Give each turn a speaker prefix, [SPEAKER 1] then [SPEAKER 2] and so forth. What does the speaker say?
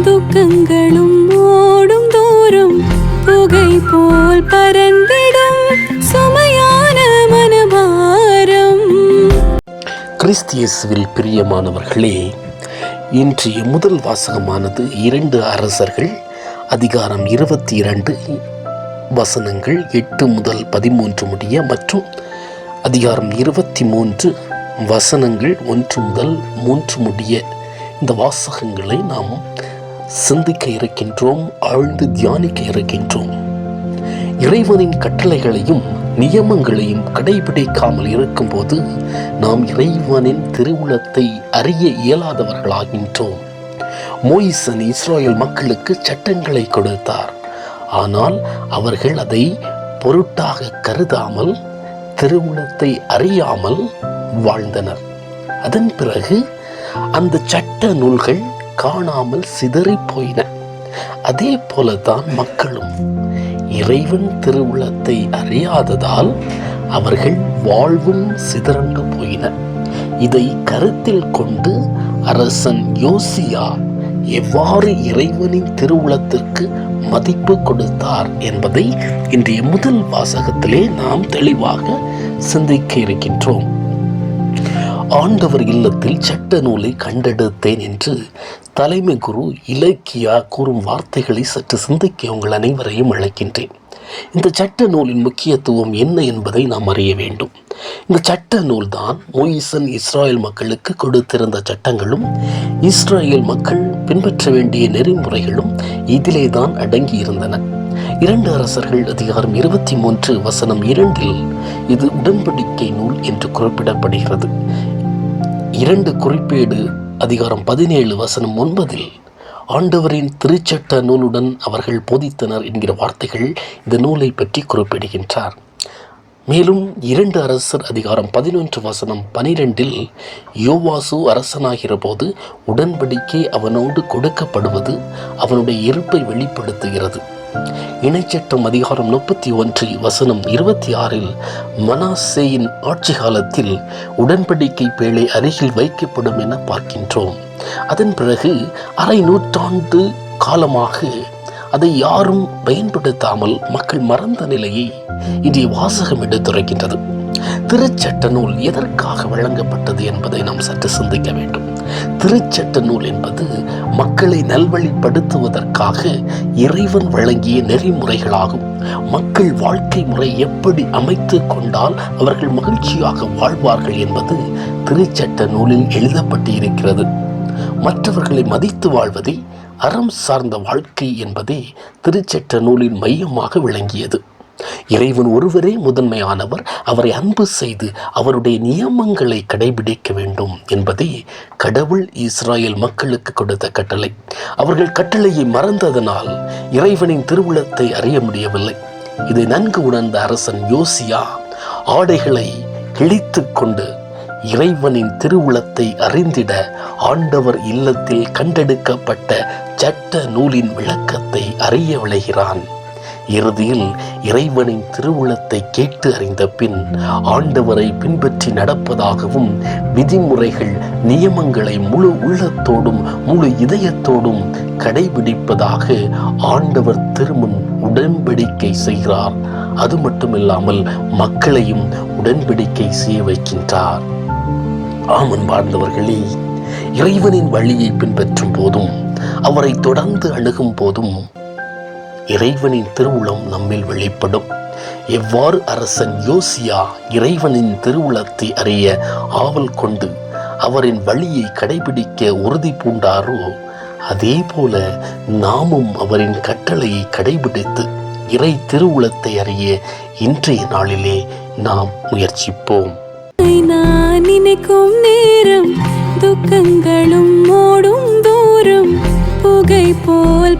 [SPEAKER 1] துக்கங்களும் ஓடும் தூரம் புகை போல் பறந்திடும் சுமையான மனபாரம்.
[SPEAKER 2] கிறிஸ்தியேசுவில் பிரியமானவர்களே, இன்றைய முதல் வாசகமானது 2 அரசர்கள் அதிகாரம் 22 வசனங்கள் 8 முதல் 13 முடிய மற்றும் அதிகாரம் 23 வசனங்கள் 1 முதல் 3 முடிய இந்த வாசகங்களை நாம் சிந்திக்க இருக்கின்றோம், ஆழ்ந்து தியானிக்க இருக்கின்றோம். இறைவனின் கட்டளைகளையும் நியமங்களையும் கடைபிடிக்காமல் இருக்கும்போது நாம் இறைவனின் திருவுளத்தை அறிய இயலாதவர்களாகின்றோம். மோயிசன் இஸ்ராயேல் மக்களுக்கு சட்டங்களை கொடுத்தார். ஆனால் அவர்கள் அதை பொருட்டாக கருதாமல் திருவுளத்தை அறியாமல் வாழ்ந்தனர். அதன் பிறகு அந்த சட்ட நூல்கள் காணாமல் சிதறி போயின. அதே போலதான் மக்களும் இறைவன் திருவுளத்தை அறியாததால் அவர்கள் வாழ்வும் சிதறண்டு போயின. இதை கருத்தில் கொண்டு அரசன் யோசியா எவ்வாறு இறைவனின் திருவுளத்திற்கு மதிப்பு கொடுத்தார் என்பதை இன்றைய முதல் வாசகத்திலே நாம் தெளிவாக சிந்திக்க இருக்கின்றோம். ஆண்டவர் இல்லத்தில் சட்ட நூலை கண்டெடுத்தேன் என்று தலைமை குரு இலக்கியா கூறும் வார்த்தைகளை சற்று சிந்திக்க உங்கள் அனைவரையும் அழைக்கின்றேன். இந்த சட்ட நூலின் முக்கியத்துவம் என்ன என்பதை நாம் அறிய வேண்டும். இந்த சட்ட நூல் தான் மோயிசன் இஸ்ராயேல் மக்களுக்கு கொடுத்திருந்த சட்டங்களும் இஸ்ராயேல் மக்கள் பின்பற்ற வேண்டிய நெறிமுறைகளும் இதிலே தான் அடங்கி இருந்தன. 2 அரசர்கள் அதிகாரம் 23 வசனம் 2 இது உடன்படிக்கை நூல் என்று குறிப்பிடப்படுகிறது. 2 குறிப்பேடு அதிகாரம் 17 வசனம் 9 ஆண்டவரின் திருச்சட்ட நூலுடன் அவர்கள் போதித்தனர் என்கிற வார்த்தைகள் இந்த நூலை பற்றி குறிப்பிடுகின்றார். மேலும் 2 அரசர் அதிகாரம் 11 வசனம் 12 யோவாசு அரசனாகிற போது உடன்படிக்கை அவனோடு கொடுக்கப்படுவது அவனுடைய இருப்பை வெளிப்படுத்துகிறது. இணைச்சட்டம் அதிகாரம் 31 வசனம் 26 மனாசேயின் ஆட்சி காலத்தில் உடன்படிக்கை பேழை அருகில் வைக்கப்படும் என பார்க்கின்றோம். அதன் பிறகு அரை நூற்றாண்டு காலமாக அதை யாரும் பயன்படுத்தாமல் மக்கள் மறந்த நிலையை இன்றைய வாசகம் எடுத்துரைக்கின்றது. திருச்சட்ட நூல் எதற்காக வழங்கப்பட்டது என்பதை நாம் சற்று சிந்திக்க வேண்டும். திருச்சட்ட நூல் என்பது மக்களை நல்வழிப்படுத்துவதற்காக இறைவன் வழங்கிய நெறிமுறைகளாகும். மக்கள் வாழ்க்கை முறை எப்படி அமைத்து கொண்டால் அவர்கள் மகிழ்ச்சியாக வாழ்வார்கள் என்பது திருச்சட்ட நூலில் எழுதப்பட்டு இருக்கிறது. மற்றவர்களை மதித்து வாழ்வதே அறம் சார்ந்த வாழ்க்கை என்பதே திருச்சட்ட நூலின் மையமாக விளங்கியது. இறைவன் ஒருவரே முதன்மையானவர், அவரை அன்பு செய்து அவருடைய நியமங்களை கடைபிடிக்க வேண்டும் என்பதே கடவுள் இஸ்ராயேல் மக்களுக்கு கொடுத்த கட்டளை. அவர்கள் கட்டளையை மறந்ததனால் இறைவனின் திருவுளத்தை அறிய முடியவில்லை. இதை நன்கு உணர்ந்த அரசன் யோசியா ஆடைகளை கிழித்து கொண்டு இறைவனின் திருவுளத்தை அறிந்திட ஆண்டவர் இல்லத்தில் கண்டெடுக்கப்பட்ட சட்ட நூலின் விளக்கத்தை அறிய விளைகிறான். இறுதியில் இறைவனின் திருவுளத்தை கேட்டு அறிந்த பின் ஆண்டவரை பின்பற்றி நடப்பதாகவும் விதிமுறைகள் நியமங்களை முழு உள்ளத்தோடும் முழு இதயத்தோடும் கடைபிடிப்பதாக ஆண்டவர் திருமுன் உடன்படிக்கை செய்கிறார். அது மட்டுமில்லாமல் மக்களையும் உடன்படிக்கை செய்ய வைக்கின்றார். ஆமன் வாழ்ந்தவர்களே, இறைவனின் வழியை பின்பற்றும் போதும் அவரை தொடர்ந்து அணுகும் போதும் இறைவனின் திருவுளம் நம்மில் வெளிப்படும். எவ்வாறு அரசன் யோசியா இறைவனின் திருவுளத்தை அறிய ஆவல் கொண்டு அவரின் வழியை கடைபிடிக்க உறுதி பூண்டாரோ, அதே போல நாமும் அவரின் கட்டளையை கடைபிடித்து இறை திருவுளத்தை அறிய இன்றைய நாளிலே நாம் முயற்சிப்போம்.
[SPEAKER 1] நான் நினைக்கும் நேரம் துக்கங்களும் ஓடும் தூரம் புகை போல்